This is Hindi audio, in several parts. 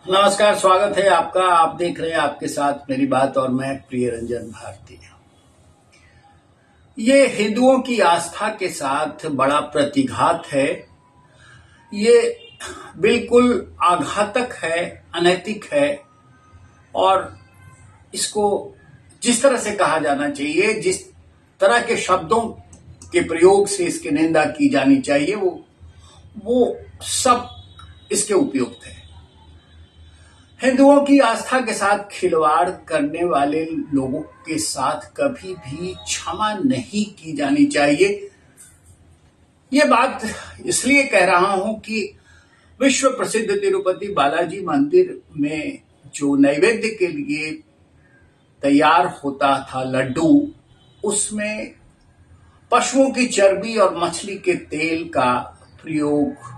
नमस्कार, स्वागत है आपका। आप देख रहे हैं आपके साथ मेरी बात और मैं प्रिय रंजन भारती। ये हिंदुओं की आस्था के साथ बड़ा प्रतिघात है। ये बिल्कुल आघातक है, अनैतिक है और इसको जिस तरह से कहा जाना चाहिए, जिस तरह के शब्दों के प्रयोग से इसकी निंदा की जानी चाहिए, वो सब इसके उपयुक्त है। हिंदुओं की आस्था के साथ खिलवाड़ करने वाले लोगों के साथ कभी भी क्षमा नहीं की जानी चाहिए। ये बात इसलिए कह रहा हूं कि विश्व प्रसिद्ध तिरुपति बालाजी मंदिर में जो नैवेद्य के लिए तैयार होता था लड्डू, उसमें पशुओं की चर्बी और मछली के तेल का प्रयोग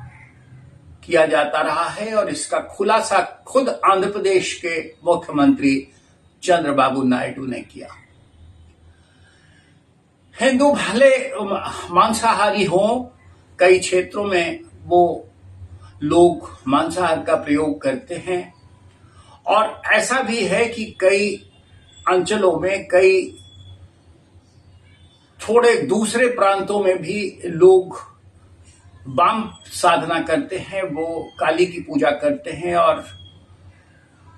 किया जाता रहा है और इसका खुलासा खुद आंध्र प्रदेश के मुख्यमंत्री चंद्रबाबू नायडू ने किया। हिंदू भले मांसाहारी हों, कई क्षेत्रों में वो लोग मांसाहार का प्रयोग करते हैं और ऐसा भी है कि कई अंचलों में, कई थोड़े दूसरे प्रांतों में भी लोग वाम साधना करते हैं, वो काली की पूजा करते हैं और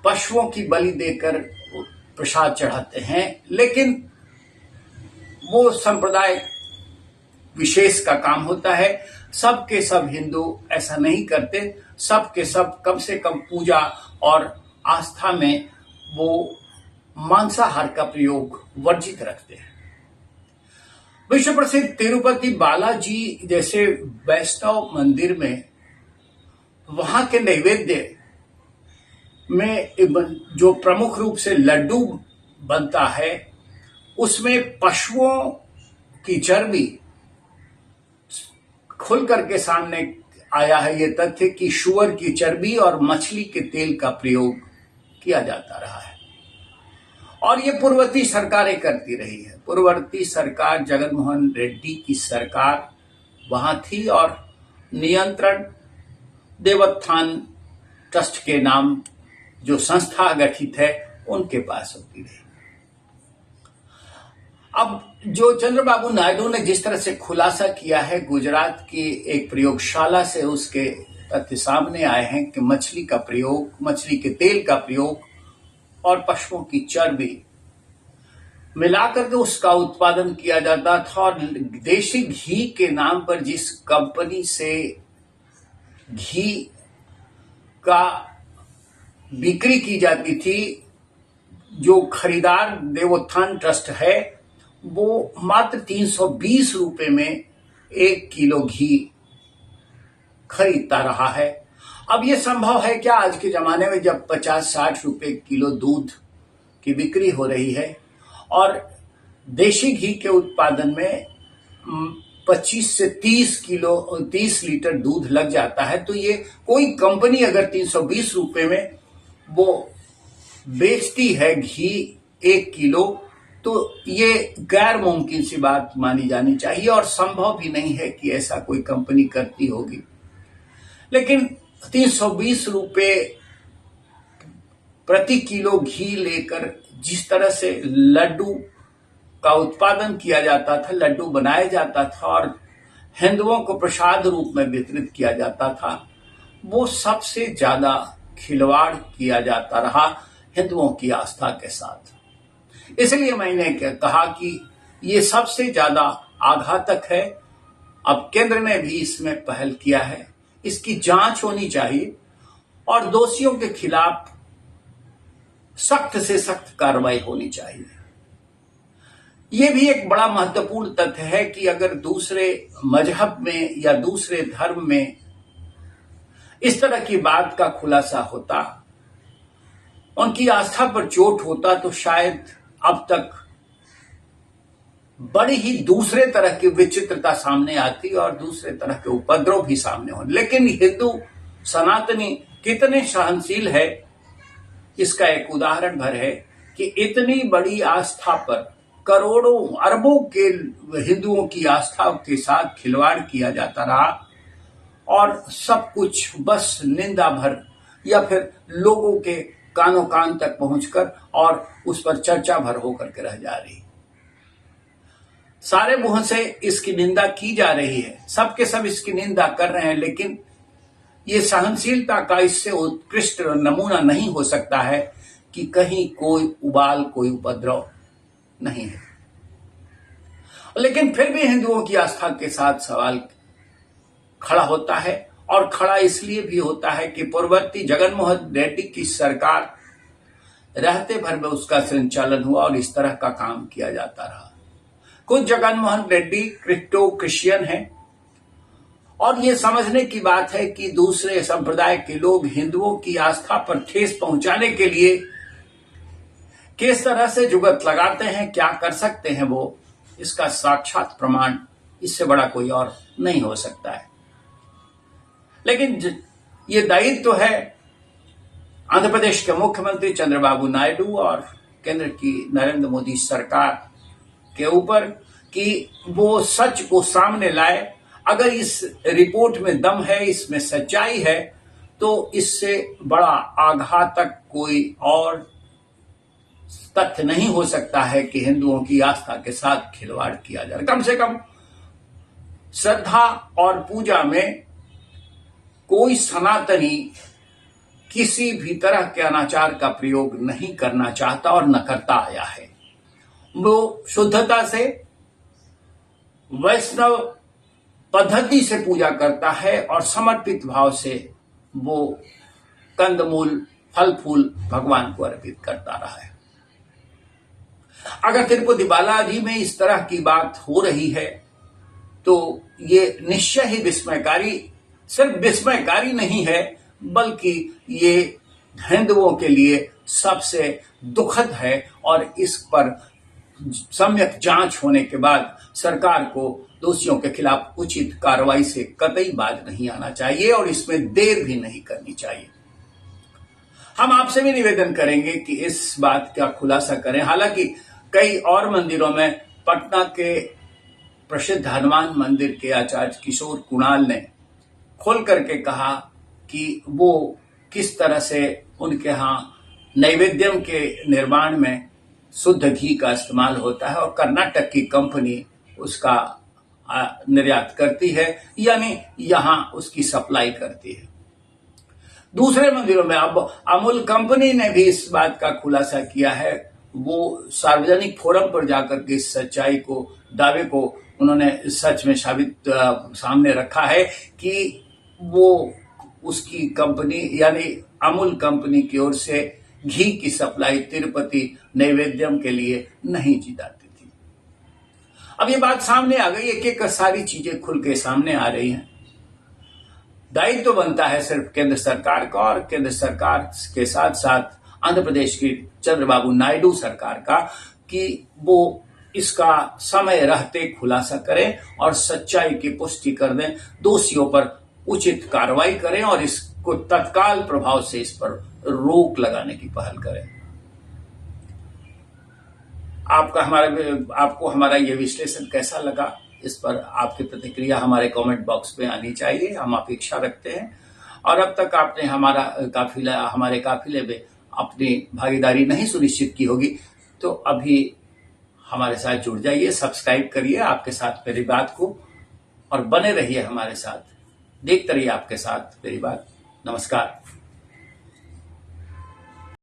पशुओं की बलि देकर प्रसाद चढ़ाते हैं। लेकिन वो संप्रदाय विशेष का काम होता है। सब के सब हिंदू ऐसा नहीं करते। सब के सब कम से कम पूजा और आस्था में वो मांसाहार का प्रयोग वर्जित रखते हैं। विश्व प्रसिद्ध तिरुपति बालाजी जैसे वैष्णव मंदिर में वहां के नैवेद्य में जो प्रमुख रूप से लड्डू बनता है, उसमें पशुओं की चर्बी खुल करके सामने आया है। ये तथ्य कि शुअर की चर्बी और मछली के तेल का प्रयोग किया जाता रहा है और ये पूर्ववर्ती सरकारें करती रही है। पूर्ववर्ती सरकार जगनमोहन रेड्डी की सरकार वहां थी और नियंत्रण देवस्थान ट्रस्ट के नाम जो संस्था गठित है उनके पास होती रही। अब जो चंद्रबाबू नायडू ने जिस तरह से खुलासा किया है, गुजरात की एक प्रयोगशाला से उसके तथ्य सामने आए हैं कि मछली का प्रयोग, मछली के तेल का प्रयोग और पशुओं की चर्बी मिलाकर के उसका उत्पादन किया जाता था और देशी घी के नाम पर जिस कंपनी से घी का बिक्री की जाती थी, जो खरीदार देवोत्थान ट्रस्ट है, वो मात्र 320 रुपए में 1 किलो घी खरीदता रहा है। अब ये संभव है क्या आज के जमाने में, जब 50-60 रुपए किलो दूध की बिक्री हो रही है और देशी घी के उत्पादन में 25 से 30 लीटर दूध लग जाता है, तो ये कोई कंपनी अगर 320 रुपए में वो बेचती है घी 1 किलो, तो ये गैर मुमकिन सी बात मानी जानी चाहिए और संभव भी नहीं है कि ऐसा कोई कंपनी करती होगी। लेकिन 320 रुपए प्रति किलो घी लेकर जिस तरह से लड्डू का उत्पादन किया जाता था, लड्डू बनाया जाता था और हिंदुओं को प्रसाद रूप में वितरित किया जाता था, वो सबसे ज्यादा खिलवाड़ किया जाता रहा हिंदुओं की आस्था के साथ। इसलिए मैंने कहा कि ये सबसे ज्यादा आघातक है। अब केंद्र ने भी इसमें पहल किया है, इसकी जांच होनी चाहिए और दोषियों के खिलाफ सख्त से सख्त कार्रवाई होनी चाहिए। यह भी एक बड़ा महत्वपूर्ण तथ्य है कि अगर दूसरे मजहब में या दूसरे धर्म में इस तरह की बात का खुलासा होता, उनकी आस्था पर चोट होता, तो शायद अब तक बड़ी ही दूसरे तरह की विचित्रता सामने आती और दूसरे तरह के उपद्रव भी सामने होते। लेकिन हिंदू सनातनी कितने सहनशील है, इसका एक उदाहरण भर है कि इतनी बड़ी आस्था पर करोड़ों अरबों के हिंदुओं की आस्था के साथ खिलवाड़ किया जाता रहा और सब कुछ बस निंदा भर या फिर लोगों के कानों कान तक पहुंचकर और उस पर चर्चा भर होकर के रह जा रही। सारे मुंह से इसकी निंदा की जा रही है, सबके सब इसकी निंदा कर रहे हैं, लेकिन ये सहनशीलता का इससे उत्कृष्ट नमूना नहीं हो सकता है कि कहीं कोई उबाल, कोई उपद्रव नहीं है। लेकिन फिर भी हिंदुओं की आस्था के साथ सवाल खड़ा होता है, और खड़ा इसलिए भी होता है कि पूर्ववर्ती जगनमोहन रेड्डी की सरकार रहते भर में उसका संचालन हुआ और इस तरह का काम किया जाता रहा। खुद जगनमोहन रेड्डी क्रिप्टो क्रिश्चियन है, और ये समझने की बात है कि दूसरे संप्रदाय के लोग हिंदुओं की आस्था पर ठेस पहुंचाने के लिए किस तरह से जुगत लगाते हैं, क्या कर सकते हैं वो, इसका साक्षात प्रमाण इससे बड़ा कोई और नहीं हो सकता है। लेकिन ये दायित्व है आंध्र प्रदेश के मुख्यमंत्री चंद्रबाबू नायडू और केंद्र की नरेंद्र मोदी सरकार के ऊपर कि वो सच को सामने लाए। अगर इस रिपोर्ट में दम है, इसमें सच्चाई है, तो इससे बड़ा आघातक कोई और तथ्य नहीं हो सकता है कि हिंदुओं की आस्था के साथ खिलवाड़ किया जाए। कम से कम श्रद्धा और पूजा में कोई सनातनी किसी भी तरह के अनाचार का प्रयोग नहीं करना चाहता और न करता आया है। वो शुद्धता से वैष्णव पद्धति से पूजा करता है और समर्पित भाव से वो कंदमूल, फल फूल भगवान को अर्पित करता रहा है। अगर तिरुपति बालाजी में इस तरह की बात हो रही है तो ये निश्चय ही विस्मयकारी, सिर्फ विस्मयकारी नहीं है, बल्कि ये हिंदुओं के लिए सबसे दुखद है, और इस पर सम्यक जांच होने के बाद सरकार को दोषियों के खिलाफ उचित कार्रवाई से कतई बाज नहीं आना चाहिए और इसमें देर भी नहीं करनी चाहिए। हम आपसे भी निवेदन करेंगे कि इस बात का खुलासा करें। हालांकि कई और मंदिरों में, पटना के प्रसिद्ध हनुमान मंदिर के आचार्य किशोर कुणाल ने खोल करके कहा कि वो किस तरह से उनके यहाँ नैवेद्यम के निर्माण में शुद्ध घी का इस्तेमाल होता है और कर्नाटक की कंपनी उसका निर्यात करती है, यानी यहाँ उसकी सप्लाई करती है। दूसरे मंदिरों में अब अमूल कंपनी ने भी इस बात का खुलासा किया है। वो सार्वजनिक फोरम पर जाकर के इस सच्चाई को, दावे को उन्होंने सच में सामने रखा है कि वो उसकी कंपनी यानी अमूल कंपनी की ओर से घी की सप्लाई तिरुपति नैवेद्यम के लिए नहीं की जाती थी। अब ये बात सामने आ गई, एक एक सारी चीजें खुल के सामने आ रही हैं। दायित्व तो बनता है सिर्फ केंद्र सरकार का, और केंद्र सरकार के साथ साथ आंध्र प्रदेश की चंद्रबाबू नायडू सरकार का, कि वो इसका समय रहते खुलासा करें और सच्चाई की पुष्टि कर दें, दोषियों पर उचित कार्रवाई करें और इसको तत्काल प्रभाव से इस पर रोक लगाने की पहल करें। आपको हमारा ये विश्लेषण कैसा लगा, इस पर आपकी प्रतिक्रिया हमारे कमेंट बॉक्स में आनी चाहिए, हम अपेक्षा रखते हैं। और अब तक आपने हमारे काफिले में अपनी भागीदारी नहीं सुनिश्चित की होगी तो अभी हमारे साथ जुड़ जाइए, सब्सक्राइब करिए आपके साथ मेरी बात को, और बने रहिए हमारे साथ, देखते रहिए आपके साथ मेरी बात। नमस्कार।